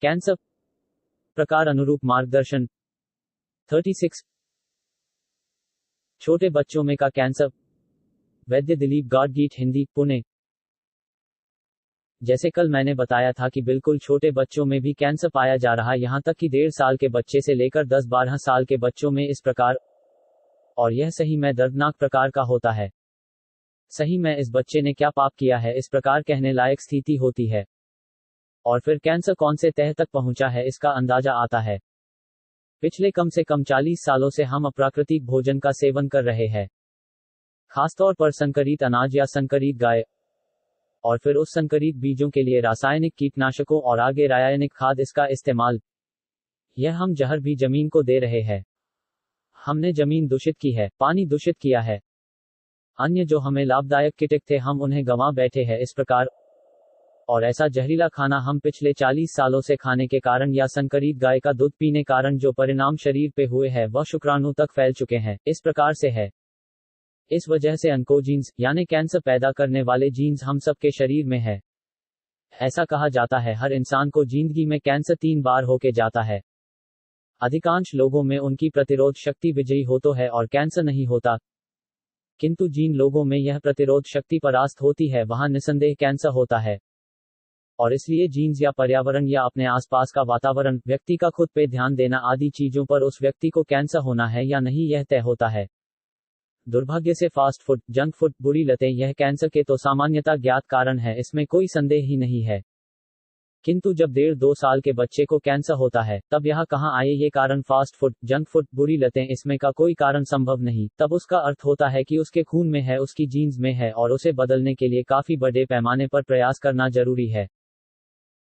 Cancer प्रकार अनुरूप मार्गदर्शन 36 छोटे बच्चों में का कैंसर। वैद्य दिलीप गाडगीट, हिंदी, पुणे। जैसे कल मैंने बताया था कि बिल्कुल छोटे बच्चों में भी कैंसर पाया जा रहा, यहां तक कि 1.5 साल के बच्चे से लेकर 10-12 साल के बच्चों में इस प्रकार, और यह सही में दर्दनाक प्रकार का होता है। सही में इस बच्चे ने क्या पाप किया है, इस प्रकार कहने लायक स्थिति होती है। और फिर कैंसर कौन से तह तक पहुंचा है, इसका अंदाजा आता है। पिछले कम से कम 40 सालों से हम अप्राकृतिक भोजन का सेवन कर रहे हैं, खासतौर पर संकरित अनाज या संकरित गाय, और फिर उस संकरित बीजों के लिए रासायनिक कीटनाशकों और आगे रासायनिक खाद इसका इस्तेमाल। यह हम जहर भी जमीन को दे रहे हैं। हमने जमीन दूषित की है, पानी दूषित किया है, अन्य जो हमें लाभदायक कीटक थे हम उन्हें गंवा बैठे हैं इस प्रकार। और ऐसा जहरीला खाना हम पिछले 40 सालों से खाने के कारण या संकरित गाय का दूध पीने कारण जो परिणाम शरीर पे हुए हैं वह शुक्राणु तक फैल चुके हैं, इस प्रकार से है। इस वजह से ऑन्कोजीन्स यानी कैंसर पैदा करने वाले जीन्स हम सबके शरीर में है। ऐसा कहा जाता है हर इंसान को जिंदगी में कैंसर 3 बार होके जाता है। अधिकांश लोगों में उनकी प्रतिरोध शक्ति विजयी हो तो है और कैंसर नहीं होता, किंतु जिन लोगों में यह प्रतिरोध शक्ति परास्त होती है वहां निसंदेह कैंसर होता है। और इसलिए जीन्स या पर्यावरण या अपने आसपास का वातावरण, व्यक्ति का खुद पे ध्यान देना आदि चीजों पर उस व्यक्ति को कैंसर होना है या नहीं यह तय होता है। दुर्भाग्य से फास्ट फूड, जंक फूड, बुरी लतें यह कैंसर के तो सामान्यता ज्ञात कारण है, इसमें कोई संदेह ही नहीं है। किंतु जब 1.5-2 साल के बच्चे को कैंसर होता है तब यह कहां आए ये कारण, फास्ट फूड, जंक फूड, बुरी लतें, इसमें का कोई कारण संभव नहीं। तब उसका अर्थ होता है कि उसके खून में है, उसकी जीन्स में है और उसे बदलने के लिए काफी बड़े पैमाने पर प्रयास करना जरूरी है।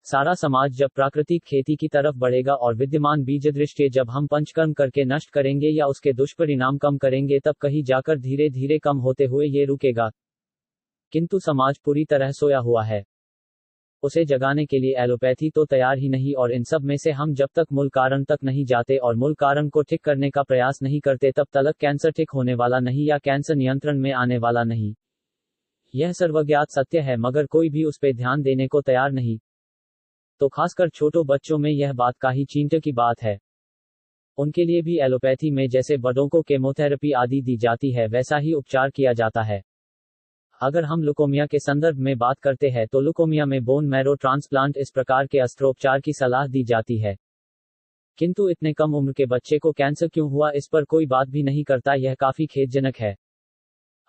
सारा समाज जब प्राकृतिक खेती की तरफ बढ़ेगा और विद्यमान बीजदृष्टि जब हम पंचकर्म करके नष्ट करेंगे या उसके दुष्परिणाम कम करेंगे तब कहीं जाकर धीरे धीरे कम होते हुए ये रुकेगा। किंतु समाज पूरी तरह सोया हुआ है, उसे जगाने के लिए एलोपैथी तो तैयार ही नहीं। और इन सब में से हम जब तक मूल कारण तक नहीं जाते और मूल कारण को ठीक करने का प्रयास नहीं करते तब तक कैंसर ठीक होने वाला नहीं या कैंसर नियंत्रण में आने वाला नहीं। यह सर्वज्ञात सत्य है, मगर कोई भी उस पर ध्यान देने को तैयार नहीं। तो खासकर छोटों बच्चों में यह बात का ही चिंता की बात है। उनके लिए भी एलोपैथी में जैसे बड़ों को केमोथेरेपी आदि दी जाती है वैसा ही उपचार किया जाता है। अगर हम लुकोमिया के संदर्भ में बात करते हैं तो लुकोमिया में बोन मैरो ट्रांसप्लांट इस प्रकार के अस्त्रोपचार की सलाह दी जाती है। किंतु इतने कम उम्र के बच्चे को कैंसर क्यों हुआ इस पर कोई बात भी नहीं करता, यह काफी खेदजनक है।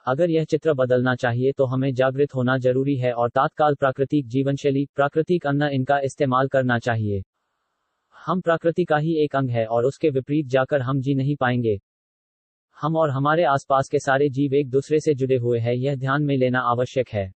अगर यह चित्र बदलना चाहिए तो हमें जागृत होना जरूरी है और तात्काल प्राकृतिक जीवनशैली, प्राकृतिक अन्न इनका इस्तेमाल करना चाहिए। हम प्रकृति का ही एक अंग है और उसके विपरीत जाकर हम जी नहीं पाएंगे। हम और हमारे आसपास के सारे जीव एक दूसरे से जुड़े हुए हैं, यह ध्यान में लेना आवश्यक है।